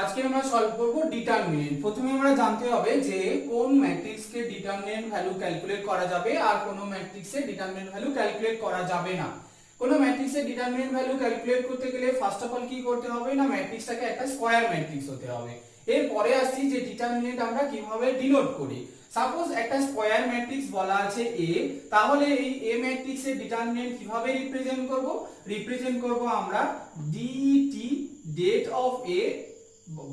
আজকে আমরা সলভ করব ডিটারমিনেন্ট। প্রথমে আমরা জানতে হবে যে কোন ম্যাট্রিক্সকে ডিটারমিনেন্ট ভ্যালু ক্যালকুলেট করা যাবে আর কোন ম্যাট্রিক্সে ডিটারমিনেন্ট ভ্যালু ক্যালকুলেট করা যাবে না। কোন ম্যাট্রিক্সে ডিটারমিনেন্ট ভ্যালু ক্যালকুলেট করতে গেলে ফার্স্ট অফ অল কি করতে হবে না, ম্যাট্রিক্সটাকে একটা স্কয়ার ম্যাট্রিক্স হতে হবে। এরপরে আসছি যে ডিটারমিনেন্ট আমরা কিভাবে ডিনোট করি। সাপোজ একটা স্কয়ার ম্যাট্রিক্স বলা আছে এ, তাহলে এই এ ম্যাট্রিক্সের ডিটারমিনেন্ট কিভাবে রিপ্রেজেন্ট করব আমরা ডিটি ডেট অফ এ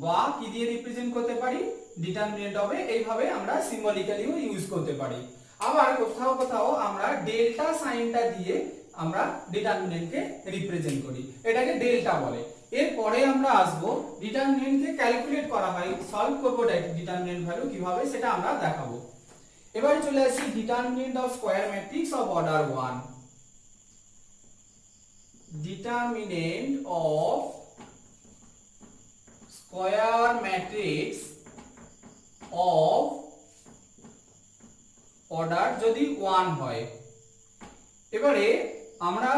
বা কি দিয়ে রিপ্রেজেন্ট করতে পারি, ডিটারমিনেন্ট হবে। এইভাবে আমরা সিম্বলিক্যালিও ইউজ করতে পারি। আবার কোথাও কোথাও আমরা ডেল্টা সাইনটা দিয়ে আমরা ডিটারমিনেন্টকে রিপ্রেজেন্ট করি, এটাকে ডেল্টা বলে। এরপরে আমরা আসবো ডিটারমিনেন্টকে ক্যালকুলেট করা হয়, সলভ করব ডিটারমিনেন্ট ভ্যালু কিভাবে সেটা আমরা দেখাবো। এবারে চলে আসি determinant of square matrix of order 1। Determinant of square matrix of order যদি 1 হয়, এবারে আমরা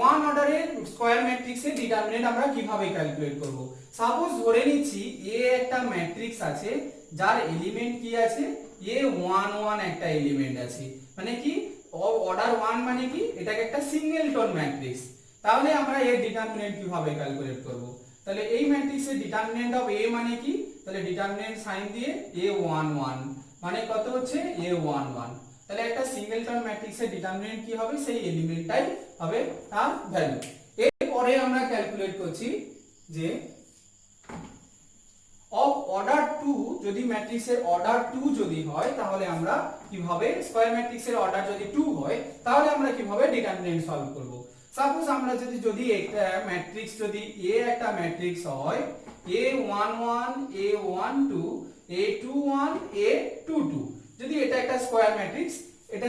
1 অর্ডারের স্কয়ার ম্যাট্রিক্সের ডিটারমিনেন্ট আমরা কিভাবে ক্যালকুলেট করব। সাপোজ ধরে নিচ্ছি এ একটা ম্যাট্রিক্স আছে যার এলিমেন্ট কি আছে, এ 1 1 একটা এলিমেন্ট আছে, মানে কি অর্ডার 1 মানে কি, এটাকে একটা সিঙ্গেলটন ম্যাট্রিক্স। তাহলে আমরা এর ডিটারমিনেন্ট কিভাবে ক্যালকুলেট করব। তাহলে এই ম্যাট্রিক্সের ডিটারমিনেন্ট অফ এ মানে কি, তাহলে ডিটারমিনেন্ট সাইন দিয়ে a1 1 মানে কত হচ্ছে a1 1। তাহলে একটা সিঙ্গেলটন ম্যাট্রিক্সের ডিটারমিনেন্ট কি হবে, সেই এলিমেন্টটাই হবে তার ভ্যালু। এরপরে আমরা ক্যালকুলেট করছি যে অফ অর্ডার 2, যদি ম্যাট্রিক্সের অর্ডার 2 যদি হয় তাহলে আমরা কিভাবে, স্কয়ার ম্যাট্রিক্সের অর্ডার যদি 2 হয় তাহলে আমরা কিভাবে ডিটারমিনেন্ট সলভ করব। সাপোজ আমরা যদি একটা ম্যাট্রিক্স, যদি এ একটা ম্যাট্রিক্স হয় a11 a12 a21 a22, যদি এটা একটা স্কয়ার ম্যাট্রিক্স, এটা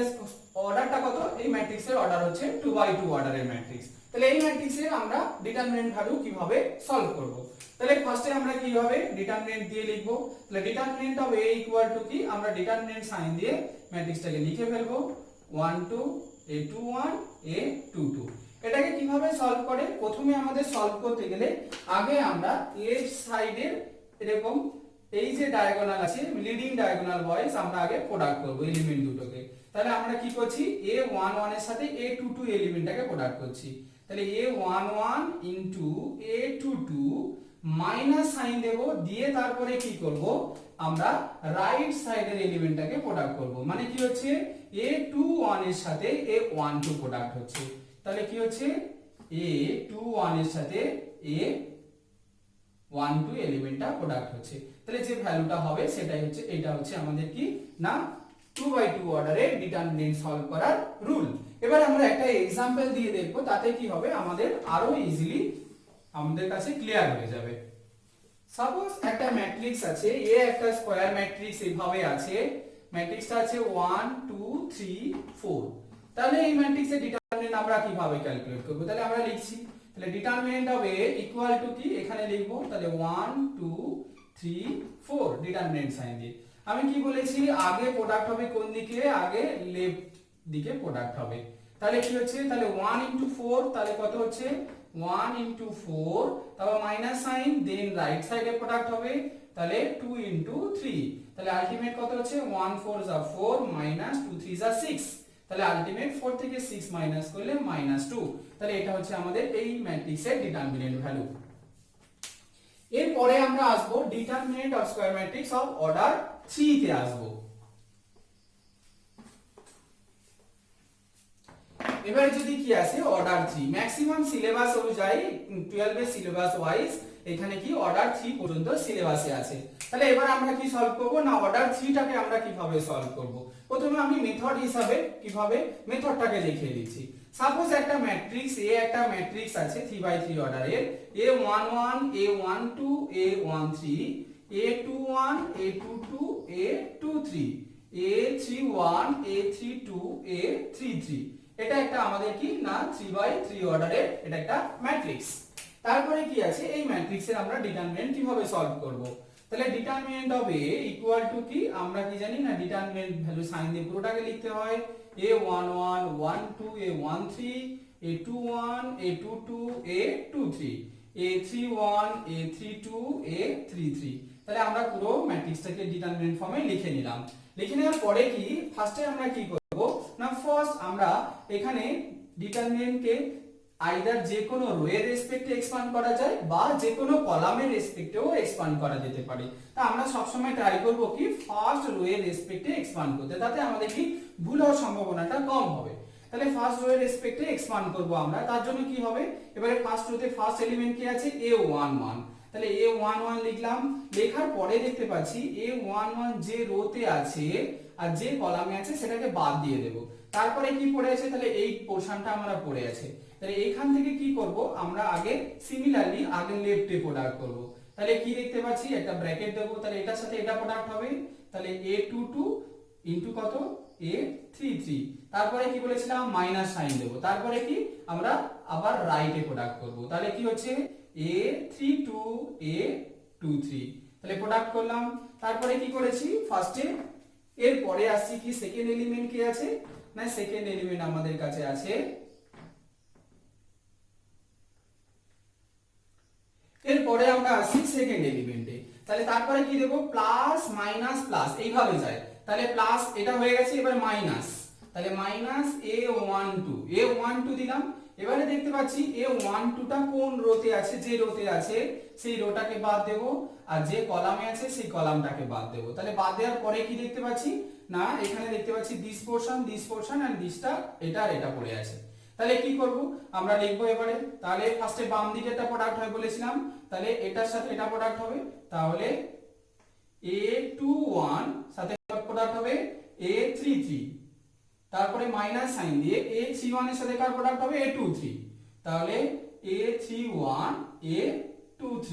অর্ডারটা কত, এই ম্যাট্রিক্সের অর্ডার হচ্ছে 2/2 অর্ডারের ম্যাট্রিক্স। তাহলে এই ম্যাট্রিক্সের আমরা ডিটারমিনেন্ট ভ্যালু কিভাবে সলভ করব। তাহলে ফার্স্টে আমরা কিভাবে ডিটারমিনেন্ট দিয়ে লিখব। তাহলে determinant of a equal to কি, আমরা ডিটারমিনেন্ট সাইন দিয়ে ম্যাট্রিক্সটাকে লিখে ফেলবো 1 2 a21 a22। এটাকে কিভাবে সলভ করে, প্রথমে আমাদের সলভ করতে গেলে আগে আমরা এর সাইডের এরকম এই যে ডায়াগোনাল আছে, লিডিং ডায়াগোনাল ওয়াইজ আমরা আগে প্রোডাক্ট করব এলিমেন্ট দুটোকে। তাহলে আমরা কি করছি, a11 এর সাথে a22 এলিমেন্টটাকে প্রোডাক্ট করছি। তাহলে a11 into a22 minus sign দেব, দিয়ে তারপরে কি করব, আমরা রাইট সাইডের এলিমেন্টটাকে প্রোডাক্ট করব। মানে কি হচ্ছে, a21 এর সাথে a12 প্রোডাক্ট হচ্ছে। তাহলে কি হচ্ছে, a21 এর সাথে a12 এলিমেন্টটা প্রোডাক্ট হচ্ছে। তাহলে যে ভ্যালুটা হবে সেটাই হচ্ছে, এটা হচ্ছে আমাদের কি না 2/2 অর্ডারে ডিটারমিনেন্ট সলভ করার রুল। এবার আমরা একটা एग्जांपल দিয়ে দেখব, তাতে কি হবে আমাদের আরো ইজিলি আমাদের কাছে ক্লিয়ার হয়ে যাবে। সাপোজ একটা ম্যাট্রিক্স আছে, এ একটা স্কয়ার ম্যাট্রিক্স এইভাবে আছে, ম্যাট্রিক্সটা আছে 1 2 3 4। তাহলে এই ম্যাট্রিক্সের ডিটারমিনেন্ট আমরা কিভাবে ক্যালকুলেট করব। তাহলে আমরা লিখছি, তাহলে determinant of A equal to কি, এখানে লিখব তাহলে 1 2 3 4 ডিটারমিনেন্ট সাইন দিয়ে। আমি কি বলেছি, আগে প্রোডাক্ট হবে কোন দিকে, আগে লেফট দিকে প্রোডাক্ট হবে। তাহলে কি হচ্ছে, তাহলে 1 ইনটু 4 তাহলে কত হচ্ছে 1 ইনটু 4, তারপর মাইনাস সাইন, দেন রাইট সাইডে প্রোডাক্ট হবে, তাহলে 2 ইনটু 3, তাহলে আলটিমেট কত হচ্ছে 1 4 যা 4 মাইনাস 2 3 যা 6, তাহলে আলটিমেট 4 থেকে 6 মাইনাস করলে -2। তাহলে এটা হচ্ছে আমাদের এই ম্যাট্রিক্সের ডিটারমিনেন্ট ভ্যালু। এরপরে আমরা আসবো determinant of square matrix of order 3 তে আসবো। এবারে যদি কি আছে অর্ডার 3, ম্যাক্সিমাম সিলেবাস অনুযায়ী 12 এর সিলেবাস ওয়াইজ এখানে কি অর্ডার 3 পর্যন্ত সিলেবাসে আছে। তাহলে এবার আমরা কি সলভ করব না, অর্ডার 3 টাকে আমরা কিভাবে সলভ করব। প্রথমে আমি মেথড হিসাবে কিভাবে মেথডটাকে দেখিয়ে দিচ্ছি। সাপোজ একটা ম্যাট্রিক্স এ, একটা ম্যাট্রিক্স আছে 3/3 অর্ডারের, a11 a12 a13 a21 a22 a23 a31 a32 a33। এটা একটা আমাদের কি না 3/3 অর্ডারের এটা একটা ম্যাট্রিক্স। তারপরে কি আছে, এই ম্যাট্রিক্সের আমরা ডিটারমিনেন্ট কিভাবে সলভ করব। তাহলে determinant of A equal to কি, আমরা কি জানি না, ডিটারমিনেন্ট ভ্যালু সাইন দিয়ে পুরোটাকে লিখতে হয় a11 12 a13 a21 a22 a23। A31 A32 A33। তাহলে আমরা পুরো ম্যাট্রিক্সটাকে ডিটারমিনেন্ট ফর্মে লিখে নিলাম। লিখে নেওয়ার পরে কি ফার্স্টে আমরা কি করব না, ফার্স্ট আমরা এখানে ডিটারমিনেন্টকে আইদার যে কোনো রো এর রেসপেক্টে এক্সপ্যান্ড করা যায় বা যে কোনো কলামের রেসপেক্টেও এক্সপ্যান্ড করা যেতে পারে। তা আমরা সব সময় ট্রাই করব কি ফার্স্ট রো এর রেসপেক্টে এক্সপ্যান্ড করতে, তাতে আমাদের কি ভুল হওয়ার সম্ভাবনাটা কম হবে। তাহলে ফার্স্ট রো এর রেসপেক্টে এক্সপ্যান্ড করব আমরা। তার জন্য কি হবে, এবারে ফার্স্ট রোতে ফার্স্ট এলিমেন্ট কি আছে A11, তাহলে A11 লিখলাম। লেখার পরে দেখতে পাচ্ছি A11 যে রোতে আছে আর যে কলামে আছে সেটাকে বাদ দিয়ে দেব। তারপরে কি পড়ে আছে, তাহলে এই পোরশনটা আমরা পড়ে আছে। তাহলে এইখান থেকে কি করব আমরা আগে সিমিলারলি আগে লেফটে প্রোডাক্ট করব। তাহলে কি দেখতে পাচ্ছি একটা ব্র্যাকেট দেব, তাহলে এটার সাথে এটা প্রোডাক্ট হবে, তাহলে A22 ইনটু কত A33। তারপরে কি বলেছিলাম মাইনাস সাইন দেব। তারপরে কি আমরা আবার রাইটে প্রোডাক্ট করব। তাহলে কি হচ্ছে A32 A23, তাহলে প্রোডাক্ট করলাম। তারপরে কি করেছি ফার্স্টে, এর পরে আসছি কি সেকেন্ড এলিমেন্ট কি আছে না, সেকেন্ড এলিমেন্ট আমাদের কাছে আছে, এরপরে আমরা আসি সেকেন্ড এলিমেন্টে। তাহলে তারপরে কি দেব প্লাস মাইনাস প্লাস এইভাবে যায়। তাহলে প্লাস এটা হয়ে গেছে, এবার মাইনাস, তাহলে মাইনাস A12 দিলাম। এবারে দেখতে পাচ্ছি A12টা কোন রোতে আছে, যে রোতে আছে সেই রোটাকে বাদ দেব, আর যে কলামে আছে সেই কলামটাকে বাদ দেব। তাহলে বাদ দেওয়ার পরে কি দেখতে পাচ্ছি না, এখানে দেখতে পাচ্ছি দিস পোরশন এন্ড দিসটা এটা আর এটা পড়ে আছে। তাহলে কি করব আমরা লিখবো এবারে, তাহলে ফার্স্টে বাম দিকেরটা প্রোডাক্ট হয় বলেছিলাম, তাহলে এটার সাথে এটা প্রোডাক্ট হবে, তাহলে A21 সাথে প্রোডাক্ট হবে A33। তারপরে মাইনাস সাইন দিয়ে A31 এর সাথে কার প্রোডাক্ট হবে A23, তাহলে A31 A23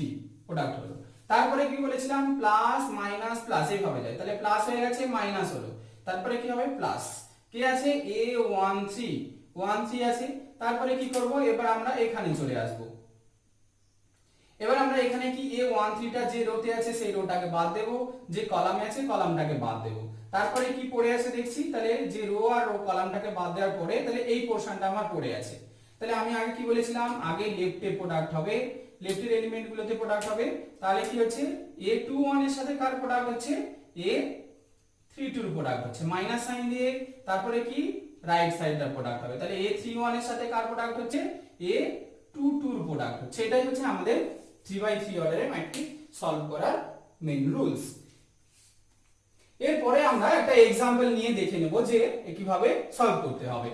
প্রোডাক্ট হলো। তারপরে কি বলেছিলাম প্লাস মাইনাস প্লাস এইভাবে যায়, তাহলে প্লাস হয়ে গেছে মাইনাস হলো। তারপরে কি হবে প্লাস, কি আছে A13 আছে। তারপরে কি করব এবার আমরা এখানে চলে আসব। এবার আমরা এখানে কি A13টা যে রোতে আছে সেই রোটাকে বাদ দেব, যে কলামে আছে কলামটাকে বাদ দেব। তারপরে কি পড়ে আছে দেখছি, তাহলে যে রো আর রো কলামটাকে বাদ দেওয়ার পরে তাহলে এই পোরশনটা আমার পড়ে আছে। তাহলে আমি আগে কি বলেছিলাম আগে লেফটে প্রোডাক্ট হবে, লেফটের এলিমেন্ট গুলোতে প্রোডাক্ট হবে। তাহলে কি হচ্ছে A21 এর সাথে কার প্রোডাক্ট হচ্ছে A32 এর প্রোডাক্ট হচ্ছে মাইনাস সাইন দিয়ে, তারপরে কি রাইট সাইডটার প্রোডাক্ট হবে। তাহলে A31 এর সাথে কার প্রোডাক্ট হচ্ছে A22 এর প্রোডাক্ট হচ্ছে। এটাই হচ্ছে আমাদের 3/3 অর্ডারে ম্যাট্রিক্স সলভ করার মেইন রুলস। এরপরে আমরা একটা एग्जांपल নিয়ে দেখে নেব যে কিভাবে সলভ করতে হবে।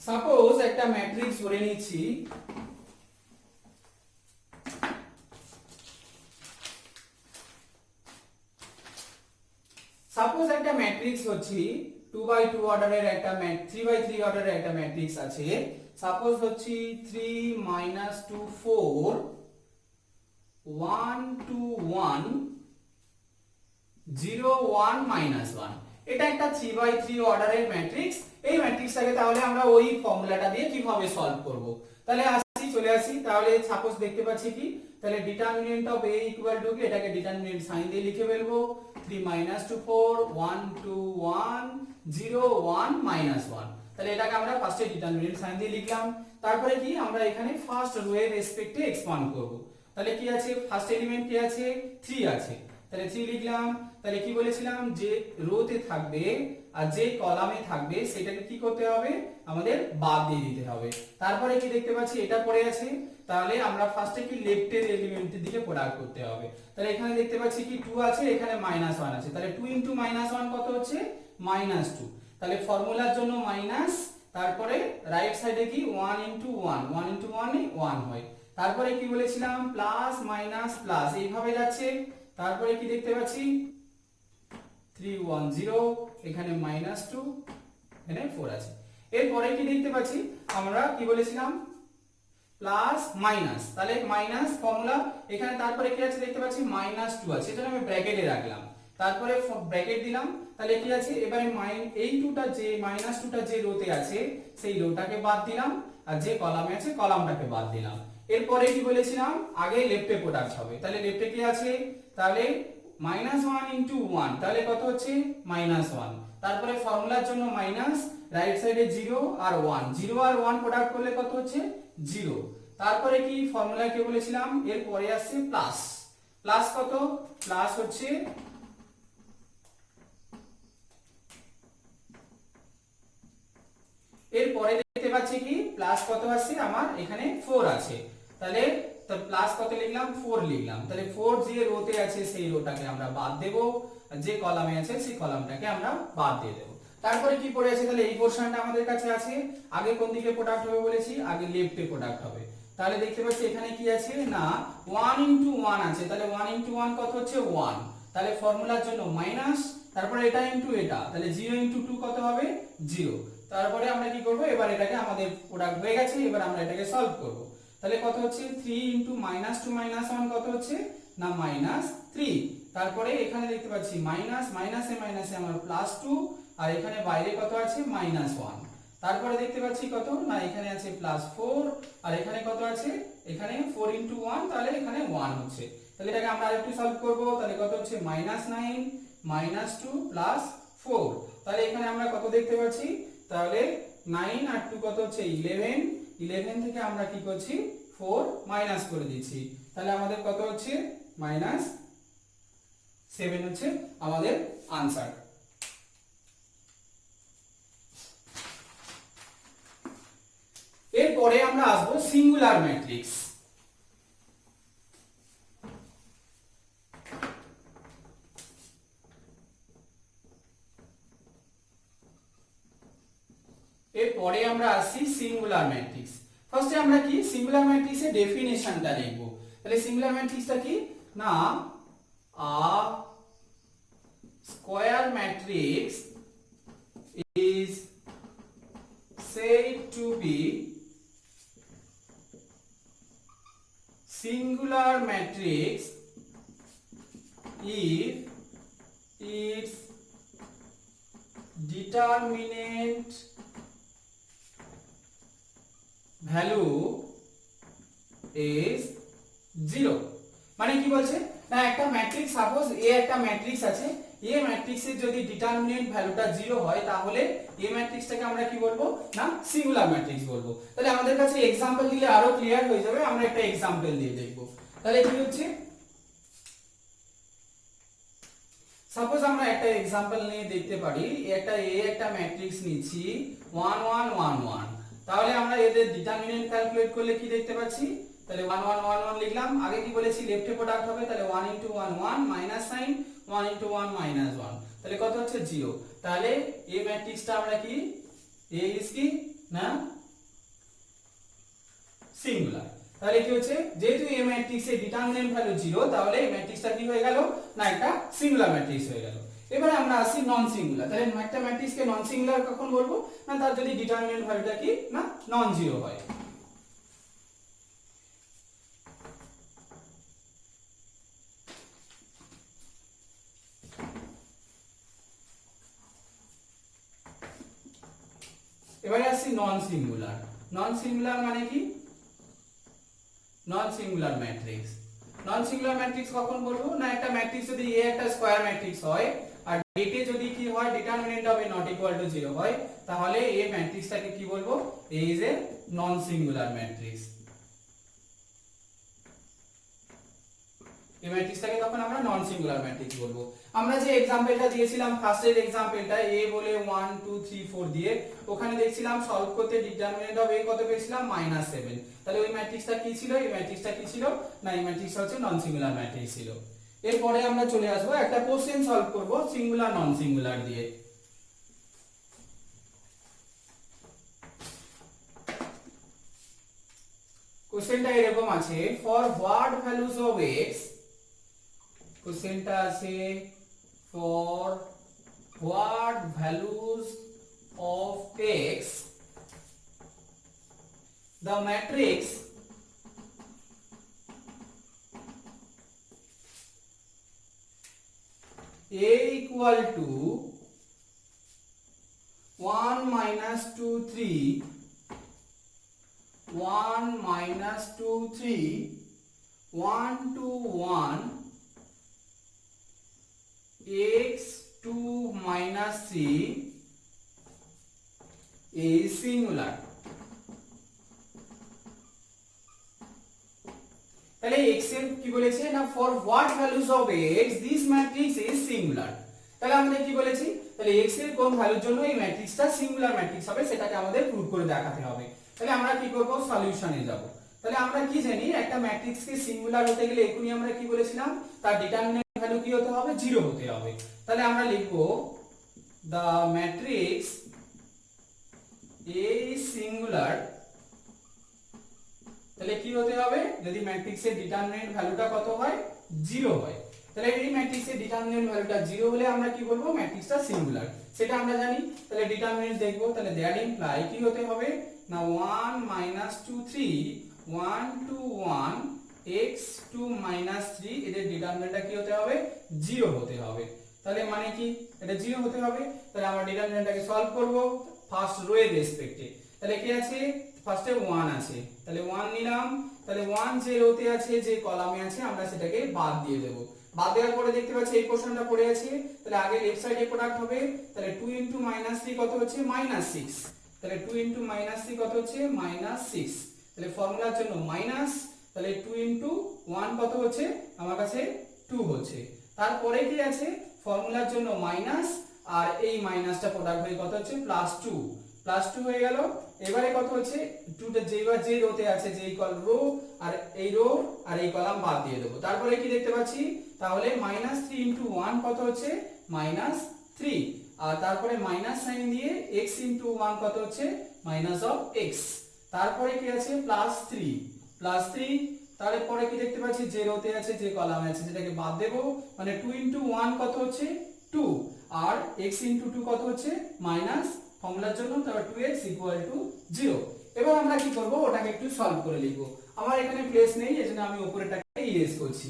সাপোজ একটা ম্যাট্রিক্স ধরে নিচ্ছি, সাপোজ একটা ম্যাট্রিক্স হচ্ছে 2/2 অর্ডারের একটা 3/3 অর্ডারের একটা ম্যাট্রিক্স আছে। সাপোজ হচ্ছে 3 2 4 1 2 1 0 1 -1, এটা একটা 3/3 অর্ডারের ম্যাট্রিক্স। এই ম্যাট্রিক্সটাকে তাহলে আমরা ওই ফর্মুলাটা দিয়ে কিভাবে সলভ করব, তাহলে চলে আসি। তাহলে সাপোজ দেখতে পাচ্ছি কি, তাহলে determinant of a equal to কি, এটাকে ডিটারমিনেন্ট সাইন দিয়ে লিখে ফেলবো 3 2 4 1 2 1 0 1 -1। তাহলে এটাকে আমরা ফার্স্টে ডিটারমিনেন্ট সাইন দিয়ে লিখলাম। তারপরে কি আমরা এখানে ফার্স্ট রো এর রেসপেক্টে এক্সপ্যান্ড করব। তাহলে কি আছে ফার্স্ট এলিমেন্ট কি আছে 3 আছে, তাহলে 3 লিখলাম। তাহলে কি বলেছিলাম যে রোতে থাকবে আর যে কলামে থাকবে সেটাকে কি করতে হবে আমাদের বাদ দিয়ে দিতে হবে। তারপরে কি দেখতে পাচ্ছি এটা পড়ে আছে, তাহলে আমরা ফার্স্টে কি লেফটের এলিমেন্টের দিকে প্রোডাক্ট করতে হবে। তাহলে এখানে দেখতে পাচ্ছি কি 2 আছে, এখানে -1 আছে, তাহলে 2 * -1 কত হচ্ছে -2। তাহলে ফর্মুলার জন্য মাইনাস, তারপরে রাইট সাইডে কি 1 * 1 1 * 1 1 হয়। তারপরে কি বলেছিলাম প্লাস মাইনাস প্লাস এইভাবে যাচ্ছে। তারপরে কি দেখতে পাচ্ছি 3 1 0, এখানে -2, এখানে 4 আছে। এরপরে কি দেখতে পাচ্ছি আমরা কি বলেছিলাম প্লাস মাইনাস, তাহলে মাইনাস ফর্মুলা এখানে, তারপরে কি আছে দেখতে পাচ্ছি -2 আছে, এটা আমি ব্র্যাকেটে রাখলাম। তারপরে ব্র্যাকেট দিলাম, তাহলে কি আছে এবারে এই 2টা যে -2টা যে রোতে আছে সেই রোটাকে বাদ দিলাম, আর যে কলামে আছে কলামটাকে বাদ দিলাম। এরপরে কি বলেছিলাম আগে লেফটে প্রোডাক্ট হবে, তাহলে লেফটে কি আছে তাহলে -1 * 1, তাহলে কত হচ্ছে -1। তারপরে ফর্মুলার জন্য মাইনাস, রাইট সাইডে 0 আর 1, 0 আর 1 প্রোডাক্ট করলে কত হচ্ছে 0। তারপরে কি ফর্মুলা কি বলেছিলাম, এর পরে আসছে প্লাস, প্লাস কত, প্লাস হচ্ছে এরপরে দেখতে পাচ্ছি কি প্লাস কত আছে আমার এখানে 4 আছে, তাহলে প্লাস কত লিখলাম 4 লিখলাম, তাহলে 4 যে রোতে আছে সেই রোটাকে আমরা বাদ দেব, যে কলামে আছে সেই কলামটাকে আমরা বাদ দিয়ে দেব। তারপরে কি পড়ে আছে, তাহলে এই পোরশনটা আমাদের কাছে আছে, আগে কোন দিকে প্রোডাক্ট হবে বলেছি, আগে লেফটে প্রোডাক্ট হবে। তাহলে দেখতে পাচ্ছি এখানে কি আছে না 1 ইনটু 1 আছে, তাহলে 1 ইনটু 1 কত হচ্ছে 1, তাহলে ফর্মুলার জন্য মাইনাস, তারপরে এটা ইনটু এটা, তাহলে 0 ইনটু 2 কত হবে 0। তারপরে আমরা কি করব, এবার এটাকে আমাদের প্রোডাক্ট হয়ে গেছে, এবার আমরা এটাকে সলভ করব। তাহলে কত হচ্ছে 3 ইনটু -2 -1 কত হচ্ছে না -3। তারপরে এখানে দেখতে পাচ্ছি মাইনাস, মাইনাসে মাইনাসে আমার +2, আর এখানে বাইরে কত আছে -1। তারপরে দেখতে পাচ্ছি কত না এখানে আছে +4, আর এখানে কত আছে এখানে 4 ইনটু 1, তাহলে এখানে 1 হচ্ছে। তাহলে এটাকে আমরা আরেকটু সলভ করব, তাহলে কত হচ্ছে -9 -2 +4, তাহলে এখানে আমরা কত দেখতে পাচ্ছি, তাহলে 9 আর 2 কত হচ্ছে 11, 11 থেকে আমরা কি করছি 4 মাইনাস করে দিচ্ছি, তাহলে আমাদের কত হচ্ছে -7 হচ্ছে আমাদের আনসার। এরপরে আমরা আসবো সিঙ্গুলার ম্যাট্রিক্স। এরপরে আমরা আসছি সিঙ্গুলার ম্যাট্রিক্স। ফার্স্টে আমরা কি সিঙ্গুলার ম্যাট্রিক্সের ডেফিনেশনটা লিখব। তাহলে সিঙ্গুলার ম্যাট্রিক্সটা কি না a square matrix is said to be singular matrix if its determinant value is 0। মানে কি বলছে না একটা ম্যাট্রিক্স, সাপোজ এ একটা ম্যাট্রিক্স আছে, এ ম্যাট্রিক্সের যদি ডিটারমিনেন্ট ভ্যালুটা 0 হয় তাহলে এ ম্যাট্রিক্সটাকে আমরা কি বলবো না সিঙ্গুলার ম্যাট্রিক্স বলবো। তাহলে আমাদের কাছে एग्जांपल দিলে আরো ক্লিয়ার হয়ে যাবে, আমরা একটা एग्जांपल দিয়ে দেখব। তাহলে কি হচ্ছে, সাপোজ আমরা একটা एग्जांपल নিয়ে দেখতে পারি, একটা এ একটা ম্যাট্রিক্স নিচ্ছি 1 1 1 1, তাহলে আমরা এদের ডিটারমিনেন্ট ক্যালকুলেট করলে কি দেখতে পাচ্ছি, তাহলে 1 1 1 1 লিখলাম, আগে কি বলেছি লেফটে প্রোডাক্ট হবে, তাহলে 1 into 1 1 minus sign 1 into 1 minus 1, তাহলে কত হচ্ছে 0। তাহলে এই ম্যাট্রিক্সটা আমরা কি এ ইজ কি না সিঙ্গুলার। তাহলে কি হচ্ছে যেহেতু এই ম্যাট্রিক্সের ডিটারমিনেন্ট ভ্যালু 0, তাহলে এই ম্যাট্রিক্সটা কি হয়ে গেল না একটা সিঙ্গুলার ম্যাট্রিক্স হয়ে গেল। এবারে আমরা আসি নন সিঙ্গুলার। তাহলে একটা ম্যাট্রিক্সকে নন সিঙ্গুলার কখন বলবো না তার যদি ডিটারমিনেন্ট ভ্যালুটা কি না নন জিরো হয়। এবারে আসি নন সিঙ্গুলার। নন সিঙ্গুলার মানে কি নন সিঙ্গুলার ম্যাট্রিক্স। নন সিঙ্গুলার ম্যাট্রিক্স কখন বলবো না একটা ম্যাট্রিক্স যদি এ একটা স্কয়ার ম্যাট্রিক্স হয় আর এতে যদি কি হয় determinant of A not equal to 0 হয়, তাহলে এই ম্যাট্রিক্সটাকে কি বলবো A is a non singular matrix. এই ম্যাট্রিক্সটাকে তখন আমরা নন সিঙ্গুলার ম্যাট্রিক্স বলবো। আমরা যে एग्जांपलটা দিয়েছিলাম ফার্স্টের एग्जांपलটা a বলে 1 2 3 4 দিয়ে, ওখানে দেখছিলাম সলভ করতে ডিটারমিনেন্ট অফ a কত পেয়েছিলাম -7। তাহলে ওই ম্যাট্রিক্সটা কি ছিল, এই ম্যাট্রিক্সটা কি ছিল না এই ম্যাট্রিক্সটা হচ্ছে নন সিঙ্গুলার ম্যাট্রিক্স ছিল। এরপরে আমরা চলে আসবো একটা কোশ্চেন সলভ করব সিঙ্গুলার নন সিঙ্গুলার দিয়ে। কোশ্চেনটা এরকম আছে, for what values of x, কোশ্চেনটা আছে for what values of x the matrix A equal to 1 minus 2 3 1 minus 2 3 1 2 1 x 2 minus 3 a singular। তাহলে x এর কি বলেছে না for what values of x this matrix is singular. তাহলে আমাদের কি বলেছি তাহলে x এর কোন ভ্যালুর জন্য এই ম্যাট্রিক্সটা সিঙ্গুলার ম্যাট্রিক্স হবে সেটাকে আমাদের প্রুভ করে দেখাতে হবে। তাহলে আমরা কি করব সলিউশনে যাব। তাহলে আমরা কি জানি একটা ম্যাট্রিক্সকে সিঙ্গুলার হতে গেলে এখনি আমরা কি বলেছিলাম তার ডিটারমিনেন্ট ভ্যালু কি হতে হবে 0 হতে হবে। তাহলে আমরা লিখব the matrix A is singular। তাহলে কি হতে হবে যদি ম্যাট্রিক্সের ডিটারমিনেন্ট ভ্যালুটা কত হয় 0 হয়। তাহলে এই ম্যাট্রিক্সের ডিটারমিনেন্ট ভ্যালুটা 0 হলে আমরা কি বলবো ম্যাট্রিক্সটা সিঙ্গুলার সেটা আমরা জানি। তাহলে ডিটারমিনেন্ট দেখব তাহলে দ্যাট ইমপ্লাই কি হতে হবে না 1 2 3 1 2 1 x 2 3 এদের ডিটারমিনেন্টটা কি হতে হবে 0 হতে হবে। তাহলে মানে কি এটা 0 হতে হবে। তাহলে আমরা ডিটারমিনেন্টটাকে সলভ করব ফার্স্ট রো এর রেসপেক্টে। তাহলে কি আছে ফার্স্টে 1 আছে তাহলে 1 নিলাম। তাহলে 1 যে রোতে আছে যে কলামে আছে আমরা সেটাকে বাদ দিয়ে দেব। বাদ দেওয়ার পরে দেখতে পাচ্ছি এই পোরশনটা পড়ে আছে। তাহলে আগে লেফট সাইডে প্রোডাক্ট হবে। তাহলে 2 3 কত হচ্ছে -6। তাহলে 2 3 কত হচ্ছে -6। তাহলে ফর্মুলার জন্য মাইনাস তাহলে 2 1 কত হচ্ছে আমার কাছে 2 হচ্ছে। তারপরে কি আছে ফর্মুলার জন্য মাইনাস আর এই মাইনাসটা প্রোডাক্ট হয়ে কত হচ্ছে +2 হয়ে গেল। এবারে কত হচ্ছে 2টা যেবার যে রোতে আছে যে রো আর এই রো আর এই কলাম বাদ দিয়ে দেব। তারপরে কি দেখতে পাচ্ছি তাহলে -3 1 কত হচ্ছে -3 আর তারপরে মাইনাস সাইন দিয়ে x 1 কত হচ্ছে -(x)। তারপরে কি আছে +3 তাহলে পরে কি দেখতে পাচ্ছি যে রোতে আছে যে কলামে আছে সেটাকে বাদ দেব মানে 2 1 কত হচ্ছে 2 আর x 2 কত হচ্ছে মাইনাস ফর্মুলার জন্য তারপর 2x 0। এবার আমরা কি করব ওটাকে একটু সলভ করে লিখব। আমার এখানে প্লেস নেই এজন্য আমি উপরেরটাকে ইরেজ করছি।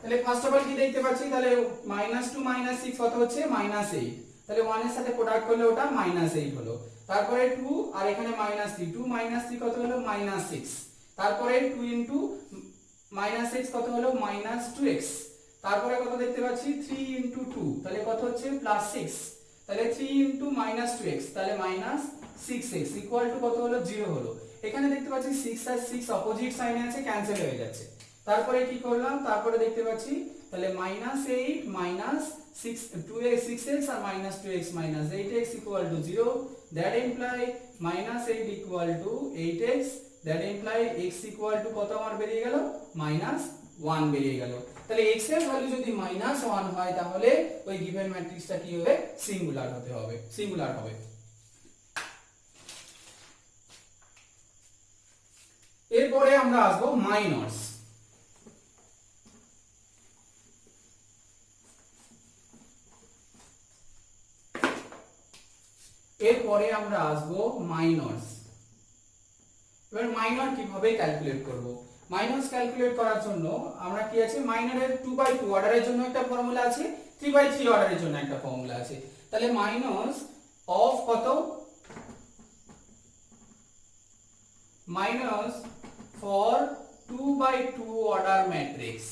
তাহলে ফার্স্ট অফ অল কি দেখতে পাচ্ছি তাহলে -2 6 কত হচ্ছে -8। তাহলে 1 এর সাথে প্রোডাক্ট করলে ওটা -8 হলো। তারপরে 2 আর এখানে -3 2 3 কত হলো -6। তারপরে 2 -x কত হলো -2x। তারপরে কত দেখতে পাচ্ছি 3 2 তাহলে কত হচ্ছে +6। তাহলে 3 -2x তাহলে -6x কত হলো 0 হলো। এখানে দেখতে পাচ্ছি 6 আর 6 অপোজিট সাইনে আছে ক্যান্সেল হয়ে যাচ্ছে। তারপরে কি করলাম তারপরে দেখতে পাচ্ছি তাহলে -8 6 2x 6x R -2x -8x 0 that imply -8 8x that imply x কত আমার বেরিয়ে গেল -1 বেরিয়ে গেল। তাহলে x এর ভ্যালু যদি -1 হয় তাহলে ওই গিভেন ম্যাট্রিক্সটা কি হবে সিঙ্গুলার হবে। এরপরে আমরা আসবো মাইনরস। এরপরে আমরা আসবো মাইনরস। এবার মাইনর কিভাবে ক্যালকুলেট করব। মাইনরস ক্যালকুলেট করার জন্য আমরা কি আছে মাইনরের 2/2 অর্ডারের জন্য একটা ফর্মুলা আছে 3/3 অর্ডারের জন্য একটা ফর্মুলা আছে। তাহলে মাইনস অফ কত মাইনস ফর 2/2 অর্ডার ম্যাট্রিক্স।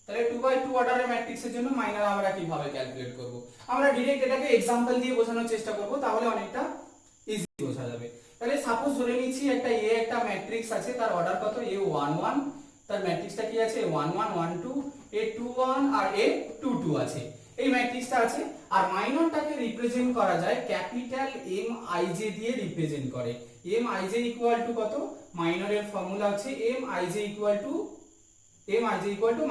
তাহলে 2/2 অর্ডারের ম্যাট্রিক্সের জন্য মাইনর আমরা কিভাবে ক্যালকুলেট করব। আমরা ডাইরেক্ট এটাকে एग्जांपल দিয়ে বোঝানোর চেষ্টা করব তাহলে অনেকটা ইজি বোঝা যাবে। তাহলে সাপোজ ধরে নিচ্ছি একটা A একটা ম্যাট্রিক্স আছে তার অর্ডার কত A11 তার ম্যাট্রিক্সটা কি আছে 1 1 1 2 A21 আর A22 আছে। এই ম্যাট্রিক্সটা আছে আর মাইনরটাকে রিপ্রেজেন্ট করা যায় ক্যাপিটাল Mij দিয়ে রিপ্রেজেন্ট করে। Mij কত মাইনরের ফর্মুলা হচ্ছে Mij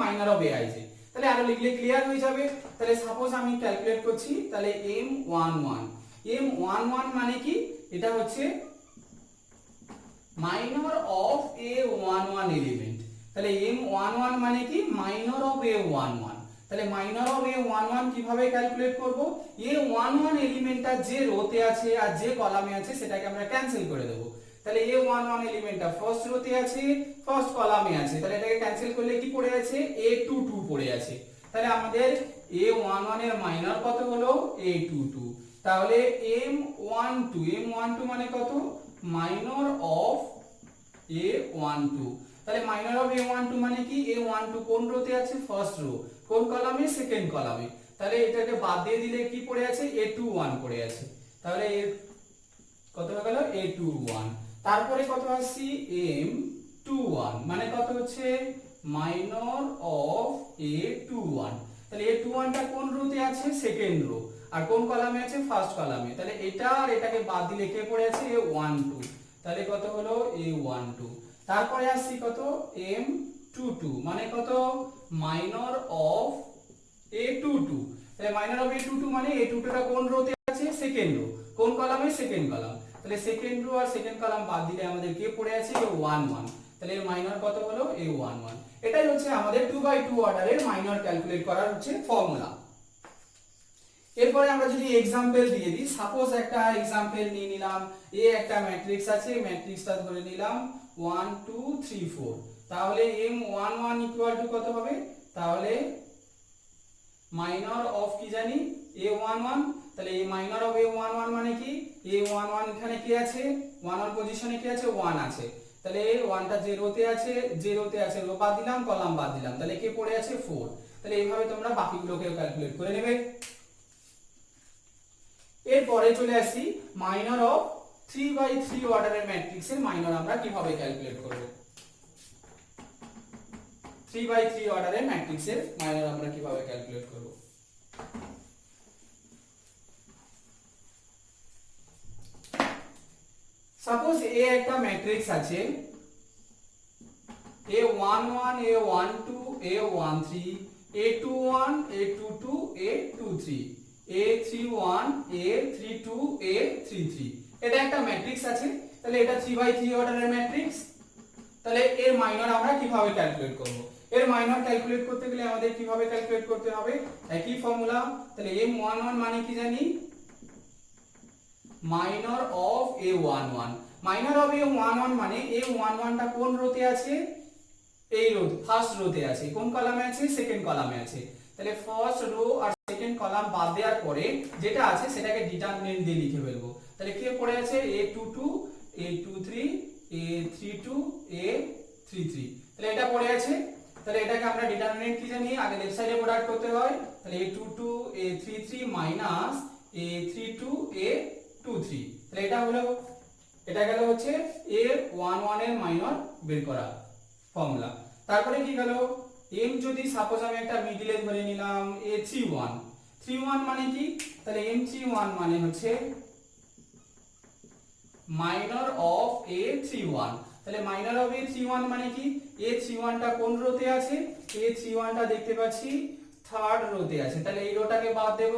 minor of Aij। তাহলে আরো লিখলে ক্লিয়ার হয়ে যাবে। তাহলে সাপোজ আমি ক্যালকুলেট করছি তাহলে M11 মানে কি এটা হচ্ছে মাইনর অফ A11 এলিমেন্ট। তাহলে M11 মানে কি মাইনর অফ A11। তাহলে মাইনর অফ A11 কিভাবে ক্যালকুলেট করব A11 এলিমেন্টটা যে রোতে আছে আর যে কলামে আছে সেটাকে আমরা ক্যান্সেল করে দেব। তাহলে A11 এলিমেন্টটা ফার্স্ট রোতে আছে ফার্স্ট কলামে আছে তাহলে এটাকে ক্যান্সেল করলে কি পড়ে আছে A22 পড়ে আছে। তাহলে আমাদের A11 এর মাইনর কত হলো A22। তাহলে M12 মানে কত মাইনর অফ A12। তাহলে মাইনর অফ A12 মানে কি A12 কোন রোতে আছে ফার্স্ট রো কোন কলামে সেকেন্ড কলামে। তাহলে এটাকে বাদ দিয়ে দিলে কি পড়ে আছে a21 পড়ে আছে, তাহলে এর কত হয়ে গেল a21। তারপরে কত আসছি m21 মানে কত হচ্ছে মাইনর অফ a21। তাহলে a21 টা কোন রোতে আছে সেকেন্ড রো, আর কোন কলামে আছে ফার্স্ট কলামে, তাহলে এটা আর এটাকে বাদ দিলে কে পড়ে আছে a12, তাহলে কত হলো a12। তারপরে আসছি কত m22 মানে কত মাইনর অফ a22, তাহলে মাইনর অফ a22 মানে a22 টা কোন রোতে আছে সেকেন্ড রো, কোন কলামে সেকেন্ড কলাম, তাহলে সেকেন্ড রো আর সেকেন্ড কলাম বাদ দিলে আমাদের কে পড়ে আছে a11, তাহলে এর মাইনর কত হলো a11। এটাই হচ্ছে আমাদের 2x2 অর্ডারের মাইনর ক্যালকুলেট করার হচ্ছে ফর্মুলা। এরপরে আমরা যদি এক্সাম্পল দিয়ে দিই, সাপোজ একটা এক্সাম্পল নিয়ে নিলাম, এ একটা ম্যাট্রিক্স আছে, ম্যাট্রিক্সটা ধরে নিলাম 1 2 3 4, তাহলে m11 ইকুয়াল টু কত হবে, তাহলে মাইনর অফ কি জানি a11, তাহলে এই মাইনর অফ a11 মানে কি a11 এখানে কি আছে 11 পজিশনে কি আছে 1 আছে, তাহলে 1টা যে রোতে আছে রো বাদ দিলাম কলাম বাদ দিলাম, তাহলে কে পড়ে আছে 4। তাহলে এইভাবে তোমরা বাকিগুলোকেও ক্যালকুলেট করে নেবে। এরপরে চলে আসি মাইনর অফ 3x3 অর্ডারের ম্যাট্রিক্সের মাইনর আমরা কিভাবে ক্যালকুলেট করব। 3x3 অর্ডারের ম্যাট্রিক্সের মাইনর আমরা কিভাবে ক্যালকুলেট করব। সাপোজ এ একটা ম্যাট্রিক্স আছে a11 a12 a13 a21 a22 a23 a31 a32 a33, এটা একটা ম্যাট্রিক্স আছে, তাহলে এটা 3x3 অর্ডারের ম্যাট্রিক্স। তাহলে এর মাইনর আমরা কিভাবে ক্যালকুলেট করব, এর মাইনর ক্যালকুলেট করতে গেলে আমাদের কিভাবে ক্যালকুলেট করতে হবে, একই ফর্মুলা। তাহলে m11 মানে কি জানি minor of a11, minor of a11 মানে a11 টা কোন রোতে আছে এই রো ফার্স্ট রোতে আছে, কোন কলামে আছে সেকেন্ড কলামে আছে, তাহলে ফার্স্ট রো আর সেকেন্ড কলাম বাদ দেওয়ার পরে যেটা আছে সেটাকে ডিটারমিনেন্ট দিয়ে লিখে ফেলবো। তাহলে কে পড়ে আছে a22 a23 a32 a33, তাহলে এটা পড়ে আছে। তাহলে এটাকে আমরা ডিটারমিনেন্ট কি জানি আগে লেফট সাইডে প্রোডাক্ট করতে হয়, তাহলে a22 a33 minus a32 a23, তাহলে এটা হলো এটা গেল হচ্ছে a11 এর মাইনর বের করা ফর্মুলা। তারপরে কি গেল m যদি সাপোজ আমি একটা মিডলে ধরে নিলাম a31 মানে কি, তাহলে m31 মানে হচ্ছে মাইনর অফ a31, তাহলে মাইনর অফ a31 মানে কি a31 টা কোন রোতে আছে a31 টা দেখতে পাচ্ছি থার্ড রোতে আছে, তাহলে এই রোটাকে বাদ দেব,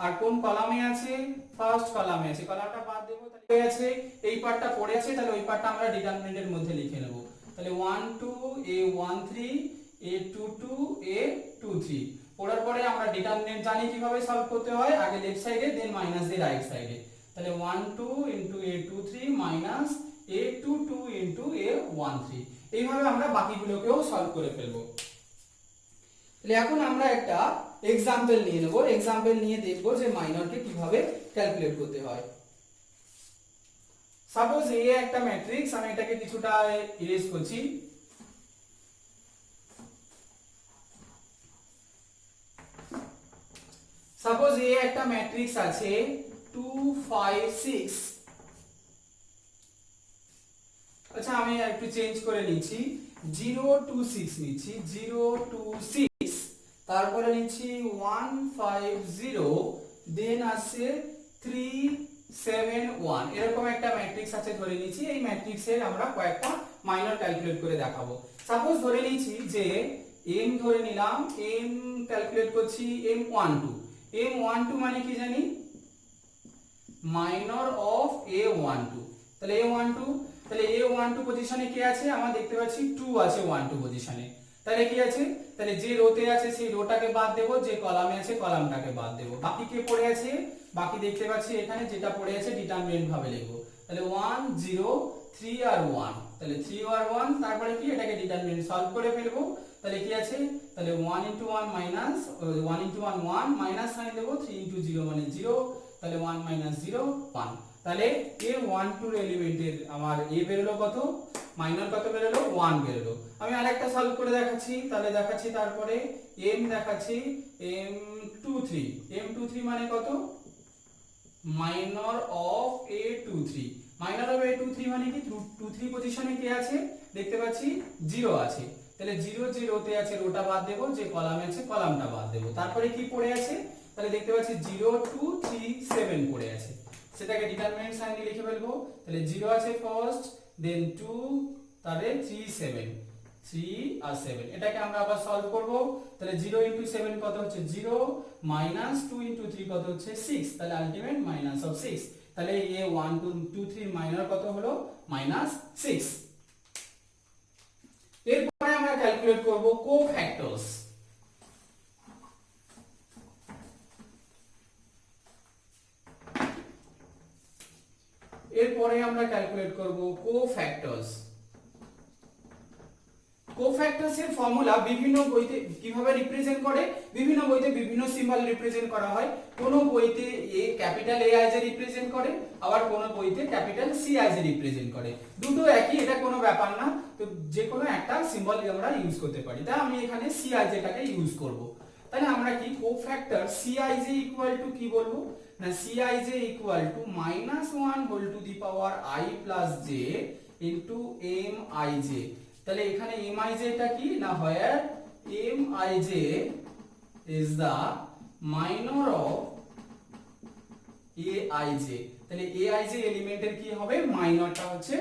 আর কোন কলামে আছে ফার্স্ট কলামে আছে, কলামটা বাদ দেব, তাহলে আছে এই পার্টটা পড়ে আছে, তাহলে ওই পার্টটা আমরা ডিটারমিনেন্টের মধ্যে লিখে নেব। তাহলে 1 2 a13 a22 a23 পড়ার পরে আমরা ডিটারমিনেন্ট জানি কিভাবে সলভ করতে হয়, আগে লেফট সাইডে দেন মাইনাস দিয়ে রাইট সাইডে, তাহলে 1 2 into a23 minus a22 into a13, এইভাবে আমরা বাকিগুলোকেও সলভ করে ফেলবো। তাহলে এখন আমরা একটা এক্সাম্পল নিয়ে নেব, এক্সাম্পল নিয়ে দেখব যে মাইনরকে কিভাবে ক্যালকুলেট করতে হয়। সাপোজ এ একটা ম্যাট্রিক্স, আমি এটাকে কিছুটা ইরেজ করছি, সাপোজ এ একটা ম্যাট্রিক্স আছে 2 5 6, আচ্ছা আমি একটু চেঞ্জ করে নিচ্ছি 0 2 6 নিচ্ছি 0 2 6, তারপরে নিচ্ছি 1 5 0, দেন আসছে 3 7 1, এরকম একটা ম্যাট্রিক্স আছে ধরে নিচ্ছি। এই ম্যাট্রিক্সের আমরা কয়েকটা মাইনর ক্যালকুলেট করে দেখাবো। সাপোজ ধরে নিচ্ছি যে m ধরে নিলাম, m ক্যালকুলেট করছি m12 মানে কি জানি মাইনর অফ a12, তাহলে a12 তাহলে a12 পজিশনে কি আছে আমরা দেখতে পাচ্ছি 2 আছে 12 পজিশনে, তাহলে কি আছে তাহলে যে রোতে আছে সেই রোটাকে বাদ দেব, যে কলামে আছে কলামটাকে বাদ দেব, বাকি কে পড়ে আছে বাকি দেখতে পাচ্ছি এখানে যেটা পড়ে আছে ডিটারমিনেন্ট ভাবে লিখবো, তাহলে 1 0 3 আর 1, তাহলে 3 আর 1, তারপরে কি এটাকে ডিটারমিনেন্ট সলভ করে ফেলবো, তাহলে কি আছে তাহলে 1 into 1 minus 1 into 1 1 minus sign দেব, 3 into 0 মানে 0, তাহলে 1 - 0 1। তাহলে a12 এলিমেন্টের আমার a বেরোলো কত, মাইনর কত বেরোলো, 1 বেরোলো। আমি আরেকটা সলভ করে দেখাচ্ছি, তাহলে দেখাচ্ছি তারপরে m দেখাচ্ছি m23 মানে কত, minor of a23। Minor of a23 মানে কি 23 পজিশনে কি আছে দেখতে পাচ্ছি 0 আছে, তাহলে 0 0 তে আছে রোটা বাদ দেব, যে কলামে আছে কলামটা বাদ দেব। তারপরে কি পড়ে আছে, তাহলে দেখতে পাচ্ছি 0 2 3 7 পড়ে আছে, সেটাকে ডিটারমিনেন্ট সাইন দিয়ে লিখে ফেলবো। তাহলে 0 আছে ফার্স্ট, দেন 2, তাহলে 3 7, 3 আর 7, এটাকে আমরা আবার সলভ করব। তাহলে 0 * 7 কত হচ্ছে 0, মাইনাস 2 * 3 কত হচ্ছে 6, তাহলে আলটিমেট মাইনাস অফ 6। তাহলে এ 1 2 2 3 মাইনর কত হলো -6। এরপরে আমরা ক্যালকুলেট করব কোফ্যাক্টরস। এরপরে আমরা ক্যালকুলেট করব কোফ্যাক্টরস। কোফ্যাক্টরস এর ফর্মুলা বিভিন্ন বইতে কিভাবে রিপ্রেজেন্ট করে, বিভিন্ন বইতে বিভিন্ন সিম্বল রিপ্রেজেন্ট করা হয়। কোন বইতে ক্যাপিটাল A আইজে রিপ্রেজেন্ট করে, আবার কোন বইতে ক্যাপিটাল C আইজে রিপ্রেজেন্ট করে। দুটো একই, এটা কোনো ব্যাপার না, তো যে কোনো একটা সিম্বল আমরা ইউজ করতে পারি। তাই আমি এখানে C আইজেটাকে ইউজ করব। তাহলে আমরা কি cofactor C i j equal to কি বলবো না, C i j equal to -1 whole to the power I plus j into m ij। তাহলে এখানে mij টা কি না, where mij is the minor of aij। তাহলে aij এলিমেন্টের কি হবে, মাইনরটা হচ্ছে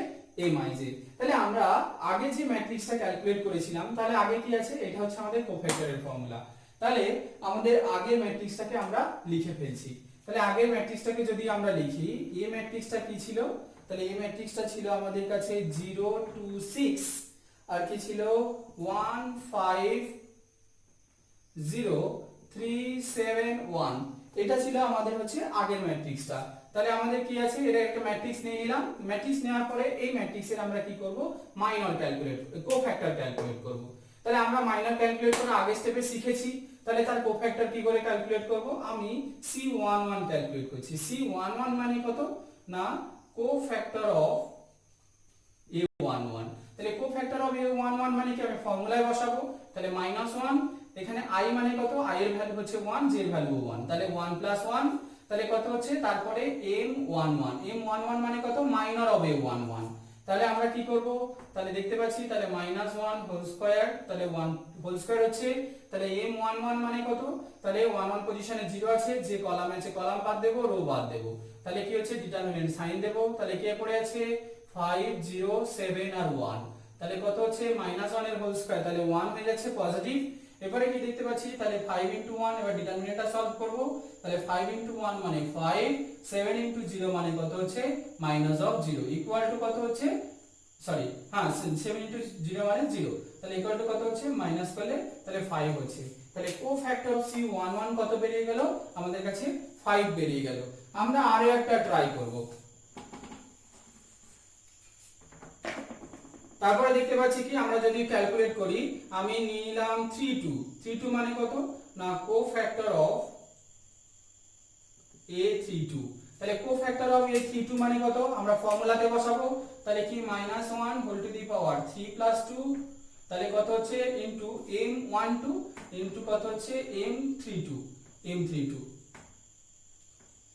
mij। তাহলে আমরা আগে যে ম্যাট্রিক্সটা ক্যালকুলেট করেছিলাম, তাহলে আগে কি আছে, এটা হচ্ছে আমাদের কোফ্যাক্টরের ফর্মুলা। তাহলে আমাদের আগের ম্যাট্রিক্সটাকে আমরা লিখে ফেলছি। তাহলে আগের ম্যাট্রিক্সটাকে যদি আমরা লিখি, এ ম্যাট্রিক্সটা কি ছিল, তাহলে এই ম্যাট্রিক্সটা ছিল আমাদের কাছে 0 2 6, আর কি ছিল 1 5 0 3 7 1। এটা ছিল আমাদের হচ্ছে আগের ম্যাট্রিক্সটা। তাহলে আমাদের কি আছে, এটা একটা ম্যাট্রিক্স নিয়ে নিলাম। ম্যাট্রিক্স নেওয়ার পরে এই ম্যাট্রিক্সের আমরা কি করব, মাইনর ক্যালকুলেট, কোফ্যাক্টর ক্যালকুলেট করব। তাহলে আমরা মাইনর ক্যালকুলেট করা আগের স্টেপে শিখেছি, তাহলে তার কোফ্যাক্টর কি করে ক্যালকুলেট করব, আমি C11 ক্যালকুলেট করছি। C11 মানে কত না, কোফ্যাক্টর অফ A11। তাহলে কোফ্যাক্টর অফ A11 মানে কি, আমি ফর্মুলায় বসাবো। তাহলে -1, এখানে I মানে কত, I এর ভ্যালু হচ্ছে 1, j এর ভ্যালু 1, তাহলে 1 + 1, তাহলে কত হচ্ছে, তারপরে m11 মানে কত, মাইনর অফ A11। তাহলে আমরা কি করব, তাহলে দেখতে পাচ্ছি, তাহলে -1 হোল স্কয়ার, তাহলে 1 হোল স্কয়ার হচ্ছে, তাহলে m11 মানে কত, তাহলে 11 পজিশনে 0 আছে, যে কলামে আছে কলাম বাদ দেব, রো বাদ দেব। তাহলে কি হচ্ছে, ডিটারমিনেন্ট সাইন দেব। তাহলে কে পড়ে আছে 5 0 7 আর 1, তাহলে কত হচ্ছে -1 এর হোল স্কয়ার, তাহলে 1 হয়ে যাচ্ছে পজিটিভ। এবারে কি দেখতে পাচ্ছি, তাহলে 5 * 1, এবার ডিটারমিনেন্টটা সলভ করব। তাহলে 5 * 1 মানে 5, 7 * 0 মানে কত হচ্ছে -0 ইকুয়াল টু কত হচ্ছে, সরি হ্যাঁ 7 * 0 মানে 0, তাহলে ইকুয়াল টু কত হচ্ছে, মাইনাস করলে তাহলে 5 হচ্ছে। তাহলে কোফ্যাক্টর অফ C11 কত বেরিয়ে গেল, আমাদের কাছে 5 বেরিয়ে গেল। আমরা আরো একটা ট্রাই করব। তারপরে দেখতে পাচ্ছি কি, আমরা যদি ক্যালকুলেট করি, আমি নিলাম 32 মানে কত না, কোফ্যাক্টর অফ A32। তাহলে কোফ্যাক্টর অফ A32 মানে কত, আমরা ফর্মুলাতে বসাবো। তাহলে কি -1 হোল টু দি পাওয়ার 3 + 2, তাহলে কত হচ্ছে ইনটু m12 ইনটু কত হচ্ছে m32।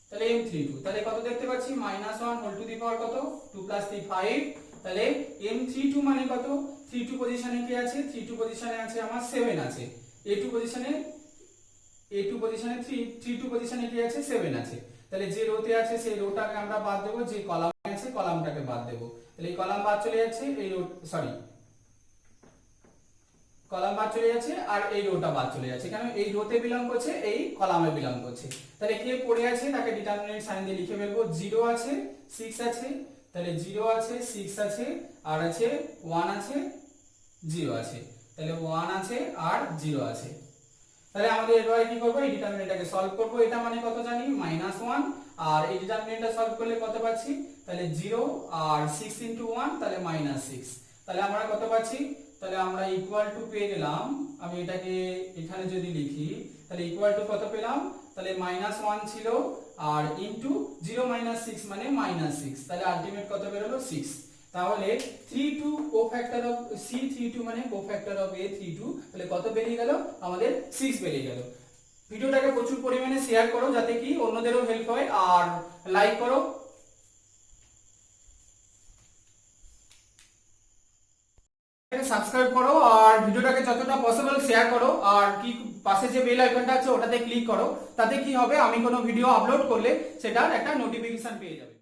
তাহলে m32, তাহলে কত দেখতে পাচ্ছি, -1 হোল টু দি পাওয়ার কত, 2 + 3 5, তাহলে m32 মানে কত, 32 পজিশনে কি আছে, 32 পজিশনে আছে আমার 7 আছে, A2 পজিশনে 32 পজিশনে কি আছে 7 আছে। তাহলে যে রোতে আছে সেই রোটাকে আমরা বাদ দেব, যে কলামে আছে কলামটাকে বাদ দেব। তাহলে এই কলাম বাদ চলে যাচ্ছে, এই রো সরি কলাম বাদ চলে যাচ্ছে, আর এই রোটা বাদ চলে যাচ্ছে, কারণ এই রোতে বিলং করছে, এই কলামে বিলং করছে। তাহলে কে পড়ে আছে, তাকে ডিটারমিনেন্ট সাইন দিয়ে লিখে ফেলবো। 0 আছে 6 আছে, তাহলে 0 আছে 6 আছে, আর আছে 1 আছে 0 আছে, তাহলে 1 আছে আর 0 আছে। তাহলে আমাদের এবারে কি করব, এই ডিটারমিনেন্টটাকে সলভ করব। এটা মানে কত জানি -1, আর এই ডিটারমিনেন্টটা সলভ করলে কত পাচ্ছি, তাহলে 0 আর 6 * 1, তাহলে -6। তাহলে আমরা কত পাচ্ছি, তাহলে আমরা ইকুয়াল টু পেয়ে গেলাম, আমি এটাকে এখানে যদি লিখি, তাহলে ইকুয়াল টু কত পেলাম, তাহলে -1 ছিল আর ইনটু 0 - 6 মানে -6, তাহলে আলটিমেট কত বের হলো 6। তাহলে 32 কোফ্যাক্টর অফ C32 মানে কোফ্যাক্টর অফ A32, তাহলে কত বেরিয়ে গেল আমাদের 6 বেরিয়ে গেল। ভিডিওটাকে প্রচুর পরিমাণে শেয়ার করো যাতে কি অন্যদেরও হেল্প হয়, আর লাইক করো। সাবস্ক্রাইব করো আর ভিডিওটাকে যতটা পসিবল শেয়ার করো, আর কি পাশে যে বেল আইকনটা আছে ওটাতে ক্লিক করো, তাতে কি হবে আমি কোনো ভিডিও আপলোড করলে সেটার একটা নোটিফিকেশন পেয়ে যাবে।